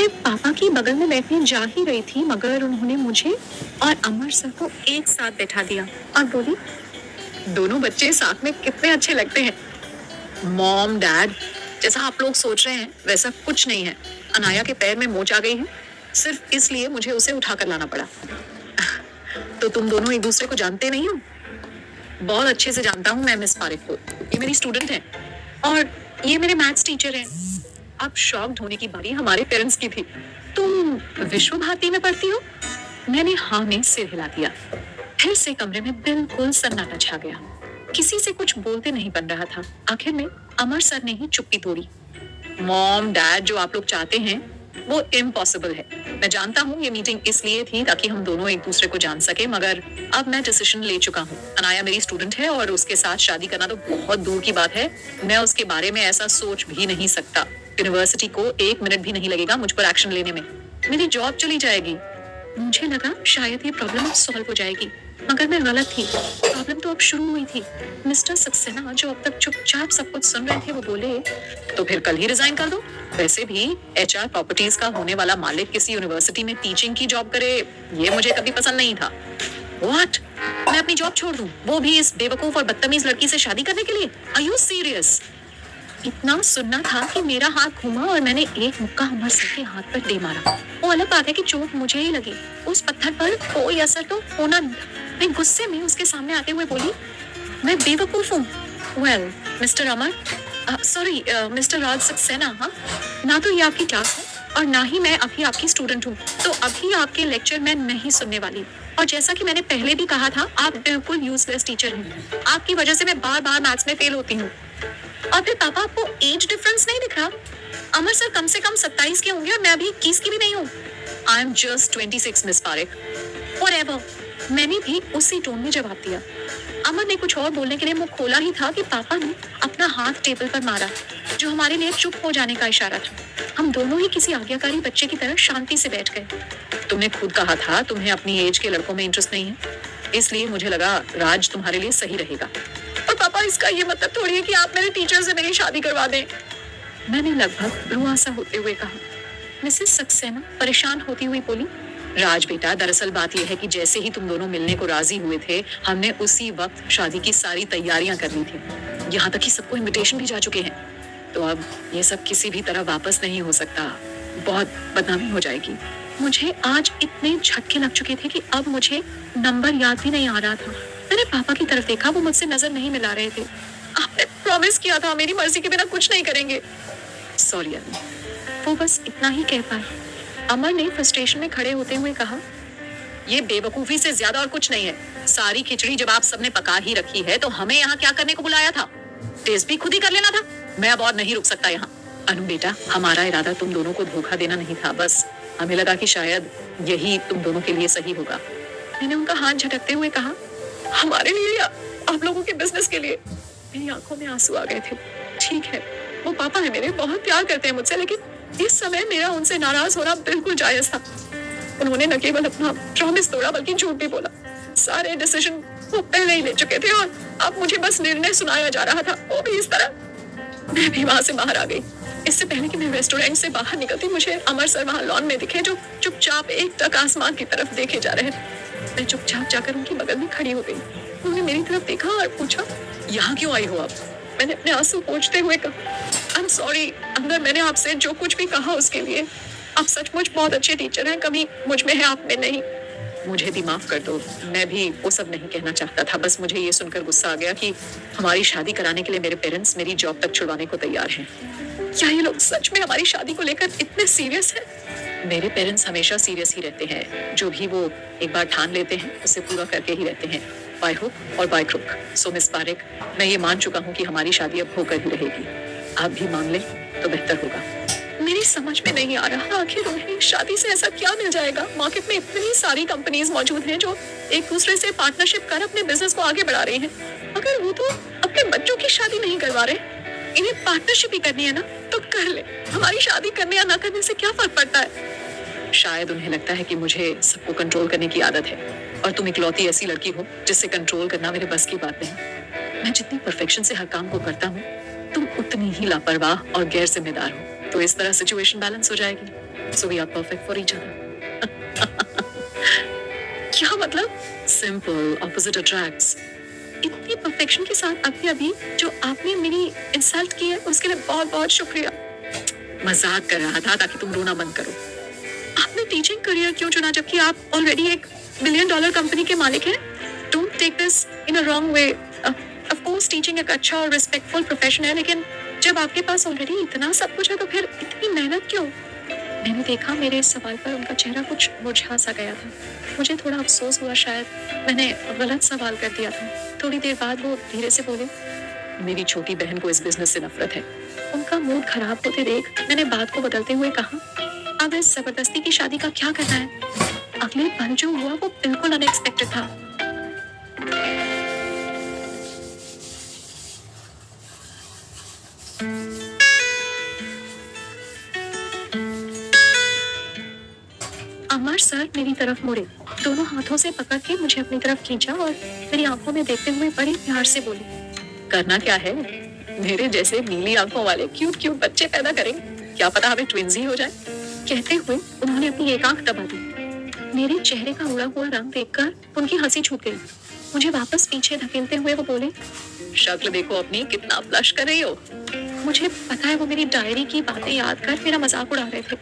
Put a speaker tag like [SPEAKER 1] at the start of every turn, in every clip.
[SPEAKER 1] मैं पापा की बगल में बैठने जा ही रही थी मगर उन्होंने मुझे और अमर सर को एक साथ बैठा दिया और बोली, दोनों बच्चे साथ में कितने अच्छे लगते हैं। मॉम डैड, जैसा आप लोग सोच रहे हैं वैसा कुछ नहीं है। अनाया के पैर में मोच आ गई है, सिर्फ इसलिए मुझे उसे उठा कर लाना पड़ा। तो तुम दोनों एक दूसरे को जानते नहीं हो? बहुत अच्छे से जानता हूँ मैं मिस पारेख को, ये मेरी स्टूडेंट है और ये मेरे मैथ्स टीचर हैं। अब शॉक्ड होने की बारी हमारे पेरेंट्स की थी। तुम विश्व भारती में पढ़ती हो? मैंने हाँ में सिर हिला दिया। फिर से कमरे में बिल्कुल सन्नाटा छा गया। किसी से कुछ बोलते नहीं बन रहा था। आखिर में अमर सर ने ही चुप्पी तोड़ी। मॉम डैड, जो आप लोग चाहते हैं वो इम्पॉसिबल है। मैं जानता हूँ ये मीटिंग इसलिए थी ताकि हम दोनों एक दूसरे को जान सके, मगर अब मैं डिसीजन ले चुका हूँ। अनाया मेरी स्टूडेंट है और उसके साथ शादी करना तो बहुत दूर की बात है। मैं उसके बारे में ऐसा सोच भी नहीं सकता। यूनिवर्सिटी को 1 मिनट भी नहीं लगेगा मुझ पर एक्शन लेने में। मेरी जॉब चली जाएगी। मुझे लगा शायद ये प्रॉब्लम अब सॉल्व हो जाएगी, मगर मैं गलत थी। प्रॉब्लम तो अब शुरू हुई थी। मिस्टर सक्सेना, जो अब तक चुपचाप सब कुछ सुन रहे थे, वो बोले, तो फिर कल ही रिजाइन कर दो। वैसे भी एचआर प्रॉपर्टीज का होने वाला मालिक किसी यूनिवर्सिटी में टीचिंग की जॉब करे, ये मुझे कभी पसंद नहीं था। व्हाट? मैं अपनी जॉब छोड़ दूं, वो भी इस बेवकूफ और बदतमीज लड़की से शादी करने के लिए? Are you serious? इतना सुनना था कि मेरा हाथ घूमा और मैंने एक मुक्का अमर सर के हाथ पर दे मारा। वो अलग बात है कि चोट मुझे ही लगी, उस पत्थर पर कोई असर तो होना नहीं था। मैं गुस्से में उसके सामने आते हुए बोली, मैं बेवकूफ हूँ। वेल मिस्टर अमर, सॉरी मिस्टर राज सक्सेना, हाँ, ना तो ये आपकी क्लास है और ना ही मैं अभी आपकी स्टूडेंट हूँ, तो अभी आपके लेक्चर मैं नहीं सुनने वाली। और जैसा कि मैंने पहले भी कहा था, आप बिल्कुल यूजलेस टीचर हैं। आपकी वजह से मैं बार बार मैथ्स में फेल होती हूँ। और फिर पापा, आपको एज डिफरेंस नहीं दिख रहा? अमर सर कम से कम 27 के होंगे और मैं अभी 21 की भी नहीं हूँ। I am just 26 miss Parekh. Whatever, मैंने भी उसी टोन में जवाब दिया। अमर ने कुछ और बोलने के लिए मुंह खोला ही था कि पापा ने अपना हाथ टेबल पर मारा, जो हमारे लिए चुप हो जाने का इशारा था। हम दोनों ही किसी आज्ञाकारी बच्चे की तरह शांति से बैठ गए। तुमने खुद कहा था तुम्हें अपनी एज के लड़कों में इंटरेस्ट नहीं है, इसलिए मुझे लगा राज तुम्हारे लिए सही रहेगा। और पापा, इसका ये मतलब थोड़ी है कि आप मेरे टीचर से मेरी शादी करवा दें। मैंने लगभग रुआसा होते हुए कहा। मिसेस सक्सेना परेशान होती हुई बोली, राज बेटा, दरअसल बात यह है कि जैसे ही तुम दोनों मिलने को राजी हुए थे, हमने उसी वक्त शादी की सारी तैयारियां कर ली थी। यहाँ तक कि सबको इनविटेशन भी जा चुके हैं। तो अब ये सब किसी भी तरह वापस नहीं हो सकता, बहुत बदनामी हो जाएगी। मुझे आज इतने झटके लग चुके थे कि अब मुझे नंबर याद भी नहीं आ रहा था। मैंने पापा की तरफ देखा, वो मुझसे नजर नहीं मिला रहे थे। आपने प्रॉमिस किया था मेरी मर्जी के बिना कुछ नहीं करेंगे। सॉरी अम्मी, वो बस इतना ही कह पाए। अमर ने फ्रस्ट्रेशन में खड़े होते हुए कहा, ये बेवकूफी से ज्यादा और कुछ नहीं है। सारी खिचड़ी जब आप सबने पका ही रखी है तो हमें यहाँ क्या करने को बुलाया था? टेस्ट भी खुद ही कर लेना था। मैं अब और नहीं रुक सकता यहाँ। अनु बेटा, हमारा इरादा तुम दोनों को धोखा देना नहीं था, बस हमें लगा कि शायद यही तुम दोनों के लिए सही होगा। मैंने उनका हाथ झटकते हुए कहा, हमारे लिए या आप लोगों के बिजनेस के लिए? मेरी आंखों में आंसू आ गए थे। ठीक है, वो पापा है मेरे, बहुत प्यार करते हैं मुझसे, लेकिन इस समय मेरा उनसे नाराज होना बिल्कुल जायज था। उन्होंने न केवल अपना प्रॉमिस तोड़ा बल्कि झूठ भी बोला। सारे डिसीजन वो पहले ही ले चुके थे और अब मुझे बस निर्णय सुनाया जा रहा था, वो भी इस तरह। मैं भी वहां से बाहर आ गई। इससे पहले कि मैं रेस्टोरेंट से बाहर निकलती, मुझे अमर सर वहां लॉन में दिखे, जो चुपचाप एक टक आसमान की तरफ देखे जा रहे थे। मैं चुपचाप जाकर उनकी बगल में खड़ी हो गई। उन्होंने मेरी तरफ देखा और पूछा, यहाँ क्यों आई हो आप? मैंने अपने आंसू पोंछते हुए कहा, आई एम सॉरी, अंदर मैंने आपसे जो कुछ भी कहा उसके लिए। आप सचमुच बहुत अच्छे टीचर हैं, कमी मुझ में है, आप में नहीं। मुझे भी माफ कर दो, मैं भी वो सब नहीं कहना चाहता था। बस मुझे ये सुनकर गुस्सा आ गया कि हमारी शादी कराने के लिए मेरे पेरेंट्स मेरी जॉब तक छुड़वाने को तैयार हैं। क्या ये लोग सच में हमारी शादी को लेकर इतने सीरियस हैं? मेरे पेरेंट्स हमेशा सीरियस ही रहते हैं। जो भी वो एक बार ठान लेते हैं उसे पूरा करके ही रहते हैं, बाय हुक और by crook. So miss Parekh, मैं ये मान चुका हूँ कि हमारी शादी अब होकर ही रहेगी। आप भी मान लें तो बेहतर होगा। मेरी समझ में नहीं आ रहा, आखिर उन्हें शादी से ऐसा क्या मिल जाएगा? मार्केट में इतनी सारी कंपनीज मौजूद हैं जो एक दूसरे से पार्टनरशिप कर अपने बिजनेस को आगे बढ़ा रही हैं, मगर वो तो अपने बच्चों की शादी नहीं करवा रहे। इन्हें पार्टनरशिप ही करनी है ना, तो कर ले। हमारी शादी करने या ना करने से क्या फर्क पड़ता है? शायद उन्हें लगता है कि मुझे सबको कंट्रोल करने की आदत है और तुम इकलौती ऐसी लड़की हो जिससे कंट्रोल करना मेरे बस की बात नहीं। मैं जितनी परफेक्शन से हर काम को करता हूँ, तुम उतनी ही लापरवाह और गैर जिम्मेदार हो। तो इस तरह सिचुएशन बैलेंस हो जाएगी। So we are perfect for each other. क्या मतलब? Simple, opposite attracts. इतनी परफेक्शन के साथ अभी अभी जो आपने मेरी इंसल्ट की है उसके लिए बहुत बहुत शुक्रिया। मजाक कर रहा था ताकि तुम रोना बंद करो। आपने टीचिंग करियर क्यों चुना जबकि आप ऑलरेडी एक $1 बिलियन कंपनी के मालिक हैं? Don't take this in a wrong way. Of course teaching एक अच्छा और रिस्पेक्टफुल प्रोफेशन है, लेकिन जब आपके पास ऑलरेडी इतना सब कुछ है तो फिर इतनी मेहनत क्यों? मैंने देखा मेरे इस सवाल पर उनका चेहरा कुछ मुरझा सा गया था। मुझे थोड़ा अफसोस हुआ, शायद मैंने गलत सवाल कर दिया था। थोड़ी देर बाद वो धीरे से बोले, मेरी छोटी बहन को इस बिजनेस से नफरत है। उनका मूड खराब होते देख मैंने बात को बदलते हुए कहा, अब इस जबरदस्ती की शादी का क्या करना है? अगले पल जो हुआ वो बिल्कुल अनएक्सपेक्टेड था। अमर सर मेरी तरफ मुड़े, दोनों हाथों से पकड़ के मुझे अपनी तरफ खींचा और मेरी आंखों में देखते हुए बड़े प्यार से बोले, करना क्या है? मेरे जैसे नीली आंखों वाले क्यूट क्यूट बच्चे पैदा करेंगे, क्या पता हमें ट्विंस ही हो जाए। कहते हुए उन्होंने अपनी एक आंख दबा दी। मेरे चेहरे का उड़ा हुआ रंग देखकर उनकी हंसी छूट गई। मुझे वापस पीछे धकेलते हुए वो बोले, शक्ल देखो अपनी, कितना ब्लश कर रही हो। मुझे पता है वो मेरी डायरी की बातें याद कर मेरा मजाक उड़ा रहे थे,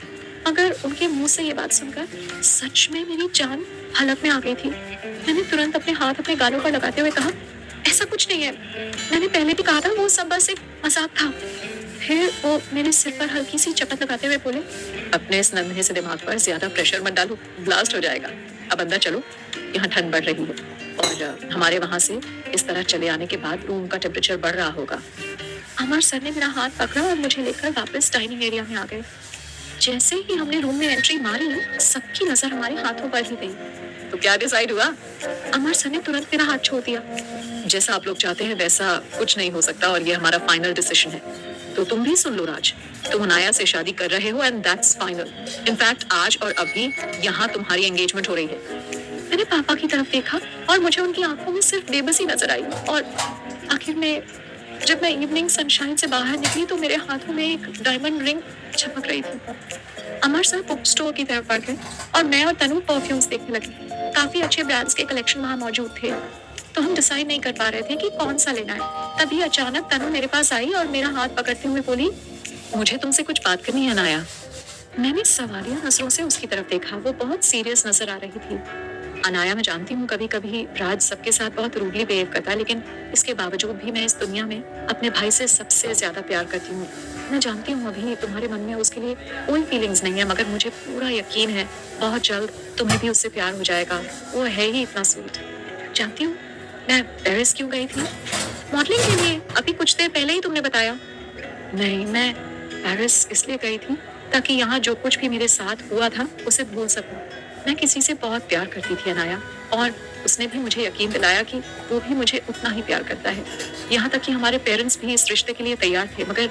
[SPEAKER 1] मगर उनके मुंह से ये बात सुनकर सच में मेरी जान हलक में आ गई थी। मैंने तुरंत अपने हाथ अपने गालों पर लगाते हुए कहा, ऐसा कुछ नहीं है, मैंने पहले भी कहा था वो सब बस एक मजाक था। फिर वो मेरे सिर पर हल्की सी चपत लगाते हुए बोले, अपने इस नन्हे से दिमाग पर ज्यादा प्रेशर मत डालो, ब्लास्ट हो जाएगा। अब अंदर चलो, यहाँ ठंड बढ़ रही है और हमारे वहां से इस तरह चले आने के बाद रूम का टेम्परेचर बढ़ रहा होगा। अमर सर ने मेरा हाथ पकड़ा और मुझे लेकर वापस डाइनिंग एरिया में आ गए। जैसे ही हमने रूम में एंट्री मारी, सबकी नजर हमारे हाथों पर ही गई। तो क्या डिसाइड हुआ? अमर सर ने तुरंत मेरा हाथ छोड़ दिया। जैसा आप लोग चाहते हैं वैसा कुछ नहीं हो सकता और ये हमारा फाइनल डिसीजन है। तो तुम भी सुन लो राज, तुम अनाया से शादी कर रहे हो एंड दैट्स फाइनल। इनफैक्ट आज और अभी यहाँ तुम्हारी एंगेजमेंट हो रही है। मैंने पापा की तरफ देखा और मुझे उनकी आंखों में सिर्फ बेबसी नजर आई और आखिर में जब मैं इवनिंग सनशाइन से बाहर निकली तो मेरे हाथों में एक डायमंड रिंग चमक रही थी। अमर सर बुक स्टोर की तरफ बढ़ गए और मैं और तनु परफ्यूम्स देखने लगे। काफी अच्छे ब्रांड्स के कलेक्शन वहाँ मौजूद थे, तो हम डिसाइड नहीं कर पा रहे थे कि कौन सा लेना है। तभी अचानक तनु मेरे पास आई और मेरा हाथ पकड़ते हुए बोली, मुझे तुमसे कुछ बात करनी है अनाया। मैंने सवालिया नजरों से उसकी तरफ देखा। वो बहुत सीरियस नजर आ रही थी। अनाया, मैं जानती हूँ कभी कभी राज सबके साथ बहुत रूडली बिहेव करता है, लेकिन इसके बावजूद भी मैं इस दुनिया में अपने भाई से सबसे ज्यादा प्यार करती हूँ। मैं जानती हूँ अभी तुम्हारे मन में उसके लिए कोई फीलिंग्स नहीं है, मगर मुझे पूरा यकीन है बहुत जल्द तुम्हें भी उससे प्यार हो जाएगा। वो है ही इतना स्वीट। जानती हूँ मैं पेरिस क्यों गई थी? मॉडलिंग के लिए। अभी कुछ देर पहले ही तुमने बताया। नहीं, मैं पेरिस इसलिए गई थी ताकि यहाँ जो कुछ भी मेरे साथ हुआ था उसे भूल सकूं। मैं किसी से बहुत प्यार करती थी अनाया, और उसने भी मुझे यकीन दिलाया कि वो भी मुझे उतना ही प्यार करता है। यहाँ तक कि हमारे पेरेंट्स भी इस रिश्ते के लिए तैयार थे, मगर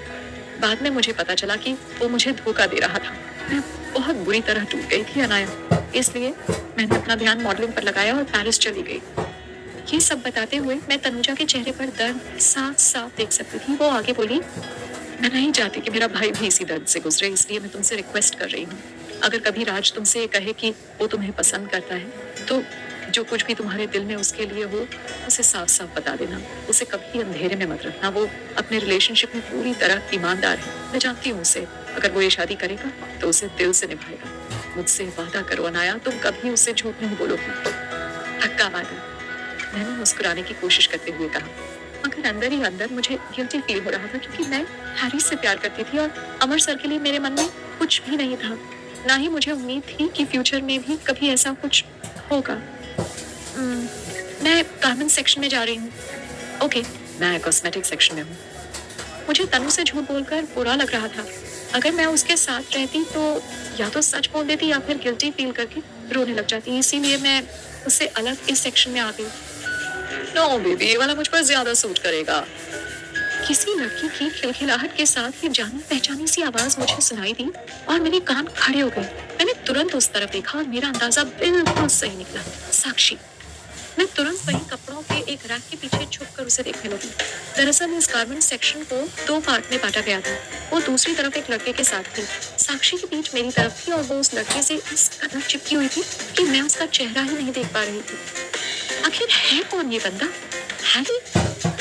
[SPEAKER 1] बाद में मुझे पता चला कि वो मुझे धोखा दे रहा था। मैं बहुत बुरी तरह टूट गई थी अनाया, इसलिए मैंने अपना ध्यान मॉडलिंग पर लगाया और पेरिस चली गई। ये सब बताते हुए मैं तनुजा के चेहरे पर दर्द साफ साफ देख सकती थी। वो आगे बोली, मैं नहीं चाहती कि मेरा भाई भी इसी दर्द से गुजरे, इसलिए मैं तुमसे रिक्वेस्ट कर रही हूँ, अगर कभी राज तुमसे कहे कि वो तुम्हें पसंद करता है तो जो कुछ भी तुम्हारे दिल में उसके लिए हो उसे साफ साफ बता देना। उसे कभी अंधेरे में मत रखना। वो अपने रिलेशनशिप में पूरी तरह ईमानदार है। मैं जानती हूँ उसे, अगर वो ये शादी करेगा तो उसे दिल से निभाएगा। मुझसे वादा करो अनाया, तुम कभी उससे झूठ नहीं बोलोगी। पक्का वादा, मैंने मुस्कुराने की कोशिश करते हुए कहा, मगर अंदर ही अंदर मुझे गिल्टी फील हो रहा था क्योंकि मैं हैरी से प्यार करती थी और अमर सर के लिए मेरे मन में कुछ भी नहीं था। ना ही मुझे उम्मीद थी कि फ्यूचर में भी कभी ऐसा कुछ होगा। मैं गारमेंट सेक्शन में जा रही हूँ। ओके, मैं कॉस्मेटिक सेक्शन में हूँ। मुझे तनु से झूठ बोलकर बुरा लग रहा था। अगर मैं उसके साथ रहती तो या तो सच बोल देती या फिर गिल्टी फील करके रोने लग जाती। इसीलिए मैं उससे अलग इस सेक्शन में आ गई। नो बेबी, ये वाला मुझ पर ज्यादा सूट करेगा। किसी लड़की की खिलखिलाहट के साथ ये जानी पहचानी सी आवाज मुझे सुनाई दी और मेरे कान खड़े हो गए। मैंने तुरंत उस तरफ देखा और मेरा अंदाजा बिल्कुल सही निकला। साक्षी। मैं तुरंत वही कपड़ों के एक रैक के पीछे छुपकर उसे देखने लगी। दरअसल इस गारमेंट सेक्शन को 2 पार्ट में बांटा गया था। वो दूसरी तरफ एक लड़के के साथ थी, साक्षी के बीच मेरी तरफ थी और वो उस लड़के से इस कदर चिपकी हुई थी कि मैं उसका चेहरा ही नहीं देख पा रही थी। आखिर है कौन ये बंदा? हैरी?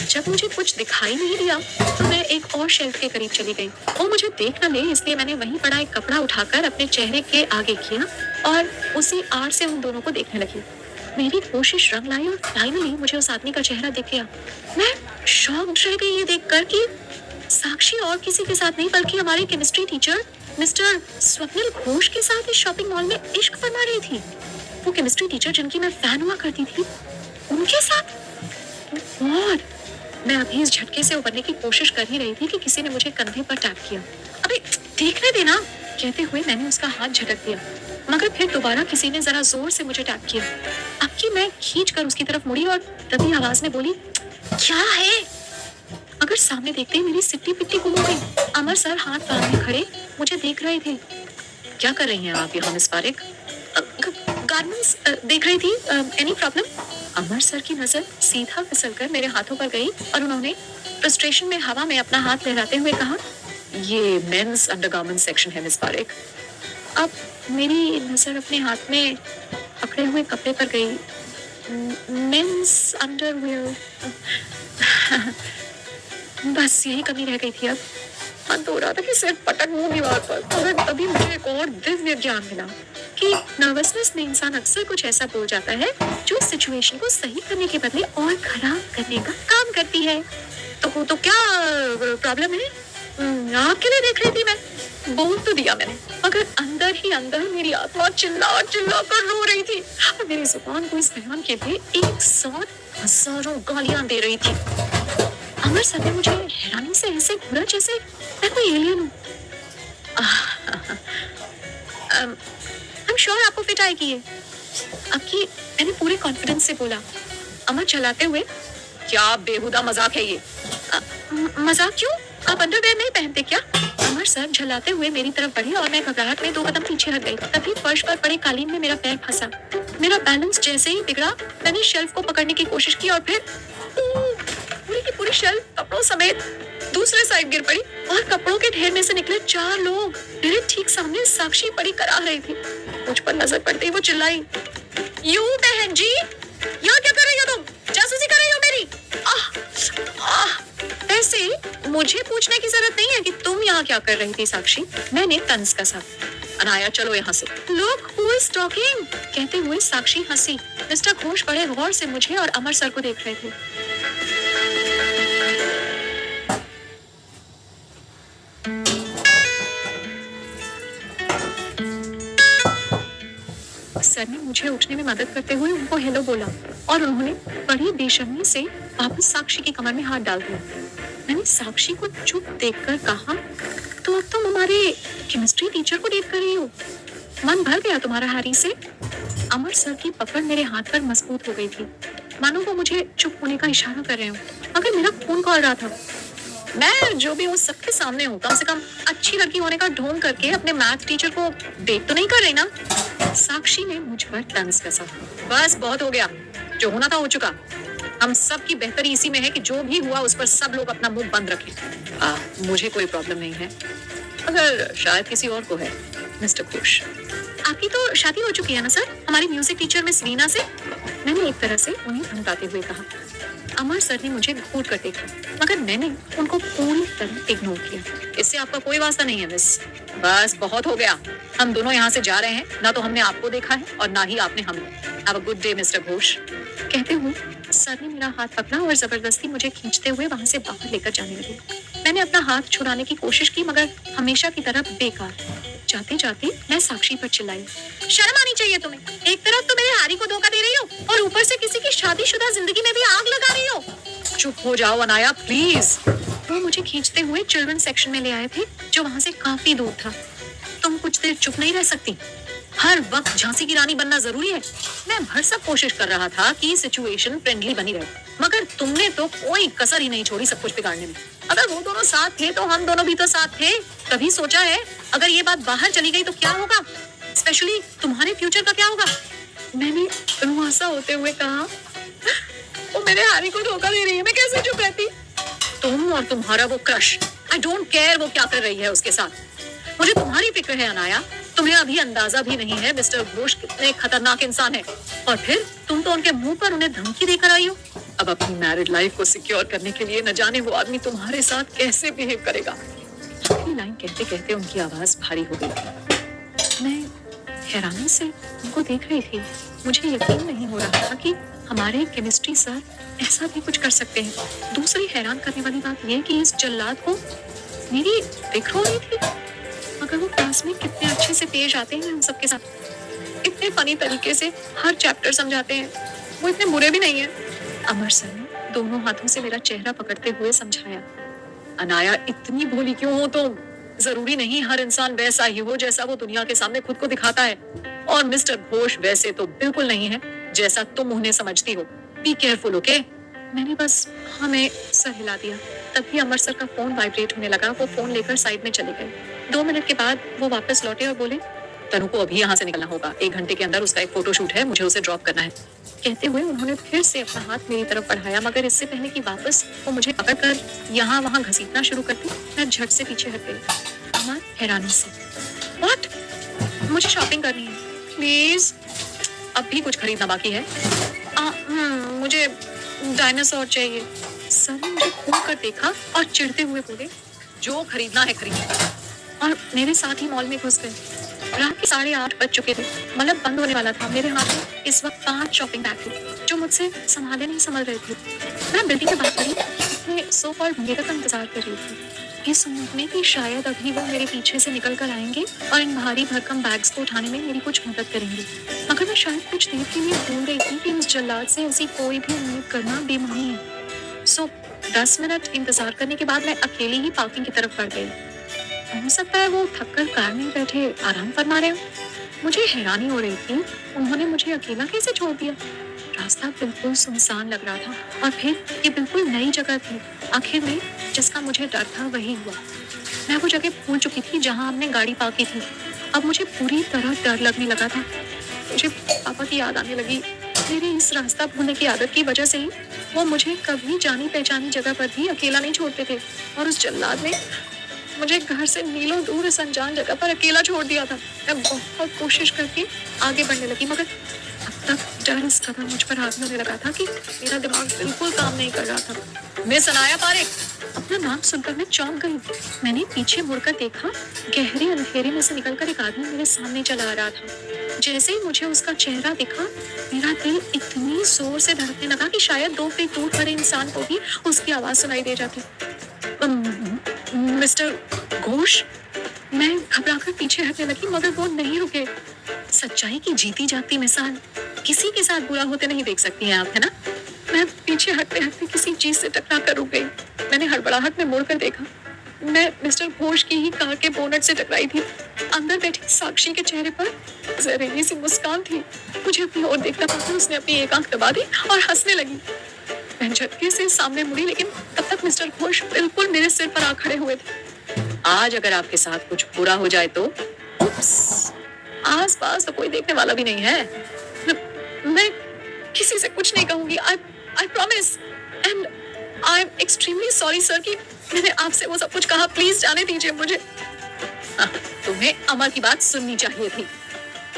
[SPEAKER 1] जब मुझे कुछ दिखाई नहीं दिया तो मैं एक और शेल्फ के करीब चली गई। वो मुझे देख न ले इसलिए मैंने वहीं पड़ा एक कपड़ा उठाकर अपने चेहरे के आगे किया और उसी आड़ से उन दोनों को देखने लगी। मेरी कोशिश रंग लाई और फाइनली मुझे उस आदमी का चेहरा दिख गया। मैं शॉक्ड रह गई ये देखकर कि साक्षी और किसी के साथ नहीं बल्कि हमारे chemistry teacher mister Swapnil Ghosh के साथ इस शॉपिंग मॉल में इश्क फरमा रही थी। वो केमिस्ट्री टीचर जिनकी मैं फैन हुआ करती थी, उनके साथ। गॉड! मैं अभी इस झटके से उबरने की कोशिश कर ही रही थी कि किसी ने मुझे कंधे पर टैप किया। अबे देखने देना, कहते हुए मैंने उसका हाथ झटक दिया, मगर फिर दोबारा किसी ने जरा जोर से मुझे टैप किया। अब की मैं खींचकर उसकी तरफ मुड़ी और दबी आवाज में बोली, क्या है? मगर सामने देखते ही मेरी सिट्टी पिट्टी गुम हो गई। अमर सर हाथ बांधे खड़े मुझे देख रहे थे। क्या कर रही हैं आप यहाँ मिस पारेख? गारमेंट्स देख रही थी। Any problem? अमर सर की नजर सीधा फिसलकर मेरे हाथों पर गई और उन्होंने फ्रस्ट्रेशन में हवा में अपना हाथ लहराते हुए कहा, ये मेंस अंडरगारमेंट सेक्शन है मिस पारेख। अब मेरी नजर अपने हाथ में पकड़े हुए कपड़े पर गई। Men's underwear. बस यही कमी रह गई थी। अब मन तो हो रहा था कि सिर्फ पटक मुंह दीवार पर, मगर तभी मुझे एक और दिव्य ज्ञान मिला कि नर्वसनेस में इंसान अक्सर कुछ ऐसा बोल जाता है जो सिचुएशन को सही करने के बदले और खराब करने का काम करती है। तो क्या प्रॉब्लम है? आपके लिए देख रही थी मैं। बोल तो दिया मैंने, मगर अंदर ही अंदर मेरी आत्मा चिल्ला चिल्ला कर रो रही थी और मेरी जुबान को इस बयान के लिए एक साथ हजारों गालियां दे रही थी। अमर सर ने मुझे हैरानी से ऐसे घूरा जैसे मैं कोई एलियन हूँ। I'm sure आपको फिट आएगी ये। अब की मैंने पूरे कॉन्फिडेंस से बोला, अमर चलाते हुए, क्या बेहुदा मजाक है ये? मजाक क्यों? आप अंडरवेयर नहीं पहनते क्या? अमर सर झल्लाते हुए मेरी तरफ बढ़े और मैं घबराहट में 2 कदम पीछे हट गई। तभी फर्श पर पड़े कालीन में मेरा पैर फंसा। मेरा बैलेंस जैसे ही बिगड़ा, मैंने शेल्फ को पकड़ने की कोशिश की और फिर पूरी की पूरी शेल्फ कपड़ों समेत दूसरे साइड गिर पड़ी और कपड़ों के ढेर में से निकले 4 लोग मेरे ठीक सामने साक्षी पड़ी करा रही थी। मुझ पर नजर पड़ते ही वो चिल्लाई, यू बहन जी, यहाँ क्या कर रही हो तुम? जासूसी कर रही हो मेरी? वैसे मुझे पूछने की जरूरत नहीं है कि तुम यहाँ क्या कर रही थी साक्षी। मैंने तंज कसा। अनाया चलो यहाँ से। Look who is talking, कहते हुए साक्षी हंसी। मिस्टर घोष बड़े गौर से मुझे और अमर सर को देख रहे थे। सर ने मुझे उठने में मदद करते हुए उनको हेलो बोला और उन्होंने बड़ी बेशर्मी से वापस साक्षी की कमर में हाथ डाल दिया। मैंने साक्षी को चुप देखकर कहा, तो अब तुम हमारे केमिस्ट्री टीचर को डेट कर रही हो? मन भर गया तुम्हारा हैरी से? अमर सर की पकड़ मेरे हाथ पर मजबूत हो गई थी, मानो वो मुझे चुप होने का इशारा कर रहे हो, मगर मेरा खून खौल रहा था। मैं जो भी हूँ सबके सामने हूँ, कम से कम अच्छी लड़की होने का ढोंग करके अपने मैथ टीचर को डेट तो नहीं कर रही ना? साक्षी ने मुझ पर तंज कसा। बस बहुत हो गया, जो होना था हो चुका। हम सब की बेहतरी इसी में है कि जो भी हुआ उस पर सब लोग अपना मुंह बंद रखें। मुझे कोई प्रॉब्लम नहीं है, अगर शायद किसी और को है। मिस्टर घोष, आपकी तो शादी हो चुकी है ना सर, हमारी म्यूजिक टीचर मिस रीना से? मैंने एक तरह से उन्हें धमकाते हुए कहा। अमर सर ने मुझे घूर कर देखा, मगर मैंने उनको पूरी तरह इग्नोर किया। इससे आपका कोई वास्ता नहीं है मिस। बस बहुत हो गया, हम दोनों यहाँ से जा रहे हैं। ना तो हमने आपको देखा है और ना ही आपने हमें। Have a good day mister Ghosh. कहते हुए सर ने मेरा हाथ पकड़ा और जबरदस्ती मुझे खींचते हुए वहां से बाहर लेकर जाने लगे। मैंने अपना हाथ छुड़ाने की कोशिश की, मगर हमेशा की तरह बेकार। जाते जाते मैं साक्षी पर चिल्लाई, शर्म आनी चाहिए तुम्हें। एक तरफ तो मेरे हैरी को धोखा दे रही हो और ऊपर से किसी की शादीशुदा जिंदगी में भी आग लगा रही हो। चुप हो जाओ अनाया प्लीज। वो मुझे खींचते हुए चिल्ड्रन सेक्शन में ले आए थे, जो वहां से काफी दूर था। तुम कुछ देर चुप नहीं रह सकती? हर वक्त झांसी की रानी बनना जरूरी है? मैं भरसक कोशिश कर रहा था कि सिचुएशन फ्रेंडली बनी रहे, मगर तुमने तो कोई कसर ही नहीं छोड़ी सब कुछ बिगाड़ने में। अगर वो दोनों साथ थे तो हम दोनों भी तो साथ थे। कभी सोचा है अगर ये बात बाहर चली गई तो क्या होगा? स्पेशली तुम्हारे फ्यूचर का क्या होगा? मैंने रुआसा होते हुए कहा, मेरे हैरी को धोखा दे रही है, मैं कैसे चुप रहती? तुम और तुम्हारा वो क्रश, आई डोंट केयर वो क्या कर रही है उसके साथ, मुझे तुम्हारी फिक्र है अनाया। तुम्हें अभी अंदाजा भी नहीं है मिस्टर घोष कितने खतरनाक इंसान है, और फिर तुम तो उनके मुंह पर उन्हें धमकी देकर आई हो। अब अपनी मैरिड लाइफ को सिक्योर करने के लिए न जाने वो आदमी तुम्हारे साथ कैसे बिहेव करेगा। आखिरी लाइन कहते कहते उनकी आवाज भारी हो गई। मैं हैरानी से उनको देख रही थी। मुझे यकीन नहीं हो रहा था कि हमारे केमिस्ट्री सर ऐसा भी कुछ कर सकते हैं। दूसरी हैरान करने वाली बात यह कि इस जल्लाद को मेरी फिक्र हो रही थी, मगर वो क्लास में कितने अच्छे से पेश आते हैं हम सबके साथ, इतने फनी तरीके से हर चैप्टर समझाते हैं, वो इतने बुरे भी नहीं है। अमर सर ने दोनों हाथों से मेरा चेहरा पकड़ते हुए समझाया, अनाया इतनी भोली क्यों हो तुम? जरूरी नहीं हर इंसान वैसा ही हो जैसा वो दुनिया के सामने खुद को दिखाता है, और मिस्टर घोष वैसे तो बिल्कुल नहीं है जैसा तुम उन्हें समझती हो। Be careful, okay? मैंने बस हाँ में सर हिला दिया। तभी अमर सर का फोन वाइब्रेट होने लगा। वो फोन लेकर साइड में चले गए। 2 मिनट के बाद वो वापस लौटे और बोले, तनु को अभी यहाँ से निकलना होगा, 1 घंटे के अंदर उसका एक फोटोशूट है, मुझे उसे ड्रॉप करना है। कहते हुए उन्होंने फिर से अपना हाथ मेरी तरफ बढ़ाया, मगर इससे पहले कि वापस वो मुझे पकड़कर यहाँ वहाँ घसीटना शुरू करती, मैं झट से पीछे हट गई। अमर हैरानी से, व्हाट? मुझे शॉपिंग करनी है, प्लीज। अब भी कुछ खरीदना बाकी है? मुझे डायनासोर चाहिए। सर ने मुझे खोल कर देखा और चिढ़ते हुए बोले, जो खरीदना है खरीद, और मेरे साथ ही मॉल में घुस गए। रात के 8:30 बज चुके थे, मतलब बंद होने वाला था। मेरे हाथ में इस वक्त 5 शॉपिंग बैग थे जो मुझसे संभाले नहीं संभल रहे थे। मैं बिल्डिंग के बाहर खड़ी अपने सो कॉल्ड मीरर का इंतजार कर रही थी, इस उम्मीद में कि शायद अभी वो मेरे पीछे से निकल कर आएंगे और इन भारी भरकम बैग्स को उठाने में मेरी कुछ मदद करेंगे। मगर मैं शायद कुछ देर के लिए भूल गई थी कि उस जल्लाद से ऐसी कोई भी उम्मीद करना बेमानी है। सो 10 मिनट इंतजार करने के बाद मैं अकेली ही पार्किंग की तरफ बढ़ गई। हो सकता है वो थककर कार में बैठे आराम फरमा रहे हो। मुझे हैरानी हो रही थी, उन्होंने मुझे अकेला कैसे छोड़ दिया? रास्ता बिल्कुल सुनसान लग रहा था, और फिर ये बिल्कुल नई जगह थी। आखिर में जिसका मुझे डर था वही हुआ। मैं वो जगह भूल चुकी थी जहाँ हमने गाड़ी पार्क की थी। अब मुझे पूरी तरह डर लगने लगा था। मुझे पापा की याद आने लगी। मेरे इस रास्ता भूलने की आदत की वजह से ही वो मुझे कभी जानी पहचानी जगह पर भी अकेला नहीं छोड़ते थे, और उस जल्लाद ने मुझे घर से मीलों दूर इस अनजान जगह पर अकेला छोड़ दिया था। मैं बहुत कोशिश करके आगे बढ़ने लगी, मगर अब तक डर इस कदर मुझ पर हावी होने लगा था कि मेरा दिमाग बिल्कुल काम नहीं कर रहा था। मिस अनाया पारेख, अपना नाम सुनकर मैं चौंक गई। मैंने पीछे मुड़कर देखा, गहरे अंधेरे में से निकलकर एक आदमी मेरे सामने चला आ रहा था। जैसे ही मुझे उसका चेहरा दिखा, मेरा दिल इतनी जोर से धड़कने लगा कि शायद 2 फीट दूर खड़े इंसान को भी उसकी आवाज सुनाई दे जाती। मिस्टर घोष, मैं घबराकर पीछे हटने लगी, मगर वो नहीं रुके। सच्चाई की जीती जागती मिसाल किसी के साथ बुरा होते नहीं देख सकती हैं आप, है ना? मैं पीछे हटते हटते किसी चीज से टकरा कर रुक गई। मैंने हड़बड़ाहट में मुड़कर देखा, मैं मिस्टर घोष की ही कार के बोनट से टकराई थी। अंदर बैठी साक्षी के चेहरे पर जहरीली सी मुस्कान थी। मुझे अपनी ओर देखता पाकर उसने अपनी एक आंख दबा दी और हंसने लगी। मैं झटके से सामने मुड़ी, लेकिन तब तक मिस्टर घोष बिल्कुल मेरे सिर पर आ खड़े हुए थे। आज अगर आपके साथ कुछ बुरा हो जाए तो? उप्स, आस पास तो कोई देखने वाला भी नहीं है। मैं किसी से कुछ नहीं कहूंगी, I promise, and I'm extremely sorry sir कि मैंने आपसे वो सब कुछ कहा। प्लीज जाने दीजिए मुझे। तुम्हें अमर की बात सुननी चाहिए थी।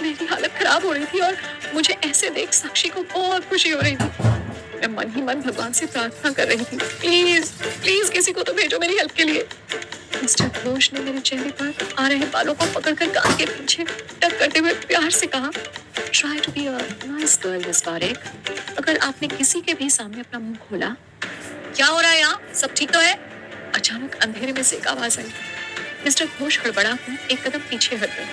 [SPEAKER 1] मेरी हालत खराब हो रही थी और मुझे ऐसे देख साक्षी को बहुत खुशी हो रही थी। मैं मन ही मन भगवान से प्रार्थना कर रही थी, प्लीज प्लीज किसी को तो भेजो मेरी हेल्प के लिए। मिस्टर घोष ने मेरे चेहरे पर आ रहे बालों को पकड़कर कान के पीछे टक करते हुए प्यार से कहा, Try to be a nice girl, Miss Parekh. अगर आपने किसी के भी सामने अपना मुंह खोला, क्या हो रहा है यहाँ? सब ठीक तो है? अचानक अंधेरे में से एक आवाज आई। मिस्टर घोष हड़बड़ा कर एक कदम पीछे हट गए।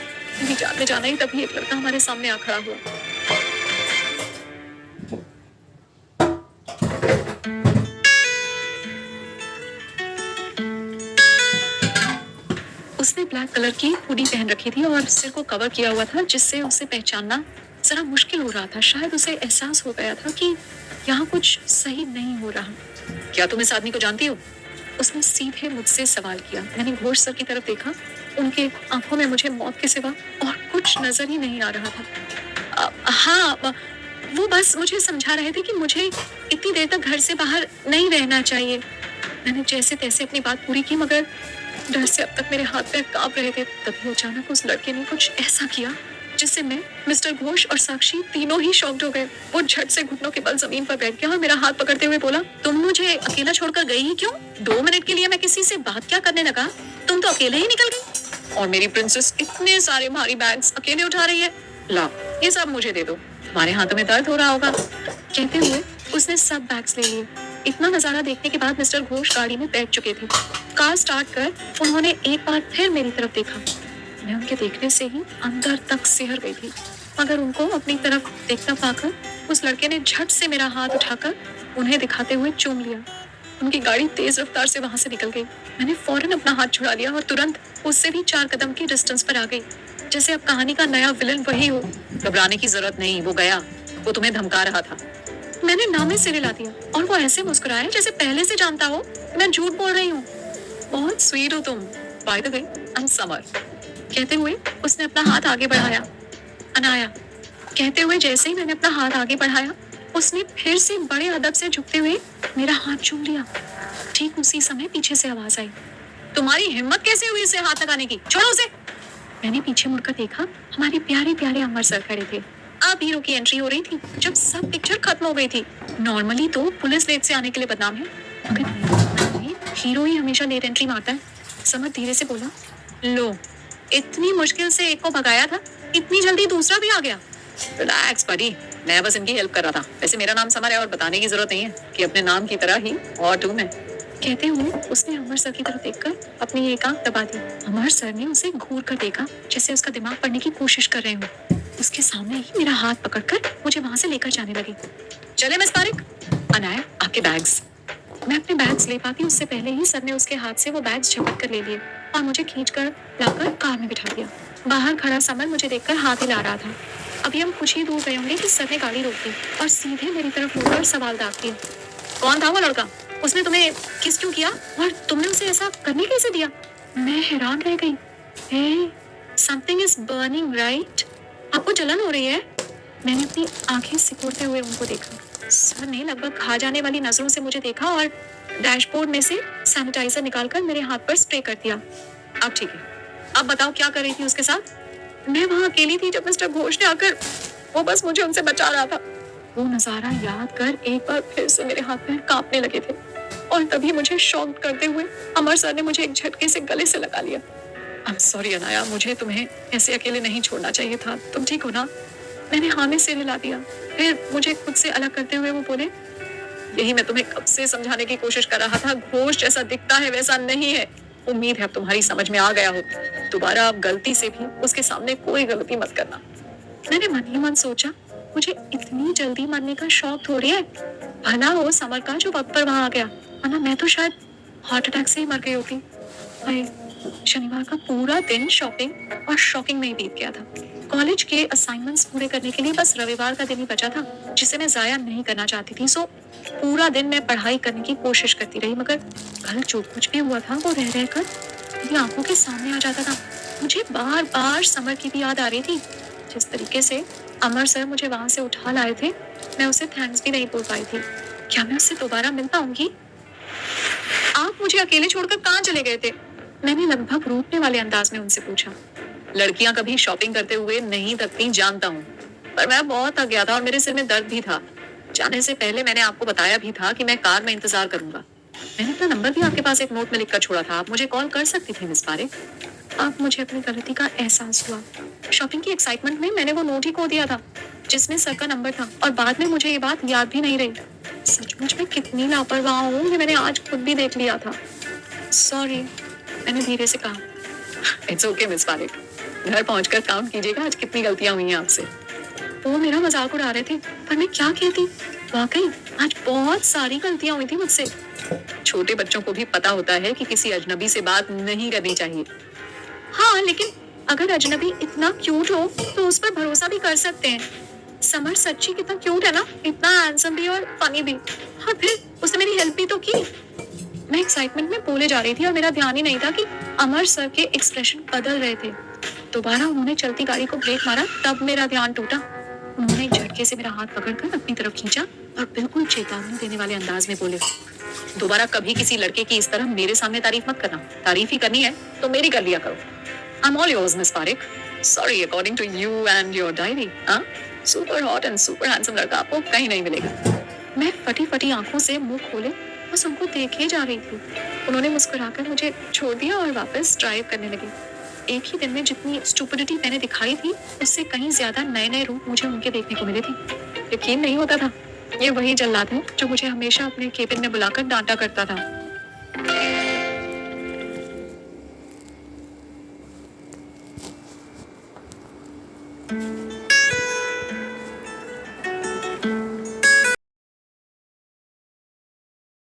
[SPEAKER 1] मेरी जान में जाना ही तभी एक लड़का हमारे सामने आ खड़ा हुआ। उसने ब्लैक कलर की हुडी पहन रखी थी और सिर को कवर किया हुआ था, जिससे उसे पहचानना जरा मुश्किल हो रहा था। शायद उसे एहसास हो गया था कि यहाँ कुछ सही नहीं हो रहा। क्या तुम इस आदमी को जानती हो? उसने सीधे मुझसे सवाल किया। मैंने घोष सर की तरफ देखा। उनके आंखों में मुझे मौत के सिवा और कुछ नजर ही नहीं आ रहा था। हाँ, वो बस मुझे समझा रहे थे कि मुझे इतनी देर तक घर से बाहर नहीं रहना चाहिए। मैंने जैसे तैसे अपनी बात पूरी की, मगर डर से अब तक मेरे हाथ पैर कांप रहे थे। तभी अचानक उस लड़के ने कुछ ऐसा किया जिससे मैं, मिस्टर घोष और साक्षी तीनों ही शॉक्ड हो गए। वो झट से घुटनों के बल जमीन पर बैठ गया और मेरा हाथ पकड़ते हुए बोला, तुम मुझे अकेला छोड़कर गई ही क्यों? 2 मिनट के लिए मैं किसी से बात क्या करने लगा, तुम तो अकेले ही निकल गई। और मेरी प्रिंसेस इतने सारे भारी बैग्स अकेले उठा रही है। ला, ये सब मुझे दे दो, तुम्हारे हाथों में दर्द हो रहा होगा। कहते हुए उसने सब बैग्स ले लिए। इतना नजारा देखने के बाद मिस्टर घोष गाड़ी में बैठ चुके थे। कार स्टार्ट कर उन्होंने एक बार फिर मेरी तरफ देखा। मैं उनके देखने से ही अंदर तक सिहर गई थी, मगर उनको अपनी तरफ देखता पाकर उस लड़के ने झट से मेरा हाथ उठाकर उन्हें दिखाते हुए चूम लिया। उनकी गाड़ी तेज रफ्तार से वहां से निकल गई। मैंने फौरन अपना हाथ छुड़ा लिया और तुरंत उससे भी 4 कदम की डिस्टेंस पर आ गई, जैसे अब कहानी का नया विलन वही हो। घबराने की जरूरत नहीं, वो गया, वो तुम्हें धमका रहा था। मैंने नामे सिर हिला दिया और वो ऐसे मुस्कुराया जैसे पहले से जानता हो मैं झूठ बोल रही हूँ। बहुत स्वीट हो तुम, by the way I am summer. कहते हुए उसने अपना हाथ आगे बढ़ाया। अनाया। कहते हुए जैसे ही मैंने अपना हाथ आगे बढ़ाया, उसने फिर से बड़े अदब से झुकते हुए मेरा हाथ चूम लिया। ठीक उसी समय पीछे से आवाज आई, तुम्हारी हिम्मत कैसे हुई इसे हाथ लगाने की, छोड़ो उसे। मैंने पीछे मुड़कर देखा, हमारे प्यारे प्यारे अमर सर खड़े थे। अब हीरो की एंट्री हो रही थी जब सब पिक्चर खत्म हो गई थी। नॉर्मली तो पुलिस लेट से आने के लिए बदनाम है, मगर हीरो ही हमेशा लेट एंट्री मारता है। समर धीरे से बोला, लो, इतनी मुश्किल से एक को भगाया था, इतनी जल्दी दूसरा भी आ गया। रिलैक्स बडी, मैं बस इनकी हेल्प कर रहा था। वैसे मेरा नाम समर है और बताने की जरूरत नहीं है कि अपने नाम की तरह ही और टू में। कहते हुए उसने अमर सर की तरफ देखकर अपनी एक आंख दबा दी। अमर सर ने उसे घूर कर देखा जैसे उसका दिमाग पढ़ने की कोशिश कर रहे हो। उसके सामने ही मेरा हाथ पकड़कर मुझे वहां से लेकर जाने लगे। चले मिस पारिक। अनाया, आपके बैग्स। मैं अपने बैग्स ले पाती उससे पहले ही सर ने उसके हाथ से वो बैग्स झपट कर ले लिए और मुझे खींचकर लाकर कार में बिठा दिया। बाहर खड़ा समर मुझे देखकर हाथ हिला रहा था। अभी हम कुछ ही दूर गए होंगे कि सर ने गाड़ी रोक दी और सीधे मेरी तरफ मुड़कर सवाल दाग दिया, कौन था वो लड़का? उसने तुम्हें किस क्यों किया और तुमने उसे ऐसा करने कैसे दिया? मैं हैरान रह गई। हे, समथिंग इज बर्निंग राइट? आपको जलन हो रही है? मैंने अपनी आंखें सिकोड़ते हुए उनको देखा। सर ने लगभग खा जाने वाली नजरों से मुझे देखा और डैशबोर्ड में से सैनिटाइजर निकालकर मेरे हाथ पर स्प्रे कर दिया। अब ठीक है, अब बताओ क्या कर रही थी उसके साथ? मैं वहां अकेली थी जब मिस्टर घोष ने आकर, वो बस मुझे उनसे बचा रहा था। वो नजारा याद कर एक बार फिर से मेरे हाथ पैर कांपने लगे थे और तभी मुझे शॉक करते हुए अमर सर ने मुझे एक झटके से गले से लगा लिया। आई एम सॉरी अनाया, मुझे तुम्हें ऐसे अकेले नहीं छोड़ना चाहिए था। तुम ठीक हो ना? मैंने हाँ में सिर हिला दिया। फिर मुझे खुद से अलग करते हुए वो बोले, यही मैं तुम्हें कब से समझाने की कोशिश कर रहा था, घोष जैसा दिखता है वैसा नहीं है। उम्मीद है अब तुम्हारी समझ में आ गया हो। दोबारा आप गलती से भी उसके सामने कोई गलती मत करना। मैंने मन ही मन सोचा, मुझे इतनी जल्दी मरने का शौक थोड़ी है। भला हो समर का जो वक्त पर वहां आ गया, वरना मैं तो शायद हार्ट अटैक से ही मर गई होती। शनिवार का पूरा दिन शॉपिंग और शॉकिंग में ही बीत गया था। कॉलेज के असाइनमेंट्स पूरे करने के लिए बस रविवार का दिन ही बचा था, जिसे मैं जाया नहीं करना चाहती थी। सो पूरा दिन मैं पढ़ाई करने की कोशिश करती रही, मगर कल जो कुछ भी हुआ था वो रह रहकर मेरी आंखों के सामने आ जाता था। मुझे बार बार समर की भी याद आ रही थी। जिस तरीके से अमर सर मुझे वहां से उठा लाए थे, मैं उसे थैंक्स भी नहीं बोल पाई थी। क्या मैं उससे दोबारा मिल पाऊंगी? आप मुझे अकेले छोड़कर कहाँ चले गए थे? मैंने लगभग रूठने वाले अंदाज में उनसे पूछा। लड़कियां कभी शॉपिंग करते हुए नहीं थकती, जानता हूँ, पर मैं बहुत थक गया था और मेरे सिर में दर्द भी था। जाने से पहले मैंने आपको बताया भी था कि मैं कार में इंतजार करूंगा। मैंने अपना नंबर भी आपके पास एक नोट में लिखकर छोड़ा था, आप मुझे कॉल कर सकती थी मिस पारिक। अब मुझे अपनी गलती का एहसास हुआ। शॉपिंग की एक्साइटमेंट में मैंने वो नोट ही खो दिया था जिसमें सर का नंबर था, और बाद में मुझे ये बात याद भी नहीं रही। सचमुच में कितनी लापरवाह हूँ, ये मैंने आज खुद भी देख लिया था। सॉरी, मैंने धीरे से कहा। इट्स ओके मिस पारिक, घर पहुंचकर काउंट कीजिएगा आज कितनी गलतियां हुई हैं आपसे। वो मेरा मजाक उड़ा रहे थे, पर मैं क्या कहती। वाकई आज बहुत सारी गलतियां हुई थी मुझसे। छोटे बच्चों को भी पता होता है कि किसी अजनबी से बात नहीं करनी चाहिए। हाँ, लेकिन अगर अजनबी इतना क्यूट हो तो उस पर भरोसा भी कर सकते हैं। समर सच्ची कितना क्यूट है ना, इतना हैंडसम भी और फनी भी। हाँ, फिर उसने मेरी हेल्प भी तो की। मैं एक्साइटमेंट में बोले जा रही थी और मेरा ध्यान ही नहीं था कि अमर सर के एक्सप्रेशन बदल रहे थे। दोबारा उन्होंने चलती गाड़ी को ब्रेक मारा, तब मेरा ध्यान टूटा। उन्होंने एक झटके से मेरा हाथ पकड़कर अपनी तरफ खींचा और बिल्कुल चेतावनी देने वाले अंदाज में बोले, दोबारा कभी किसी लड़के की इस तरह मेरे सामने तारीफ मत करना। तारीफ ही करनी है तो मेरी कर लिया करो। I'm all yours, Miss Parekh. Sorry, according to you and your diary. हाँ? Super hot and super handsome लड़का आपको कहीं नहीं मिलेगा। मैं फटी फटी आंखों से मुंह खोले बस उनको देखे जा रही थी। उन्होंने मुस्कुराकर मुझे छोड़ दिया और वापस ड्राइव करने लगे। एक ही दिन में जितनी स्टूपिडिटी मैंने दिखाई थी उससे कहीं ज्यादा नए नए रूप मुझे उनके देखने को मिले थे। यकीन नहीं होता था ये वही जल्लाद है जो मुझे हमेशा अपने केबिन में बुलाकर डांटा करता था।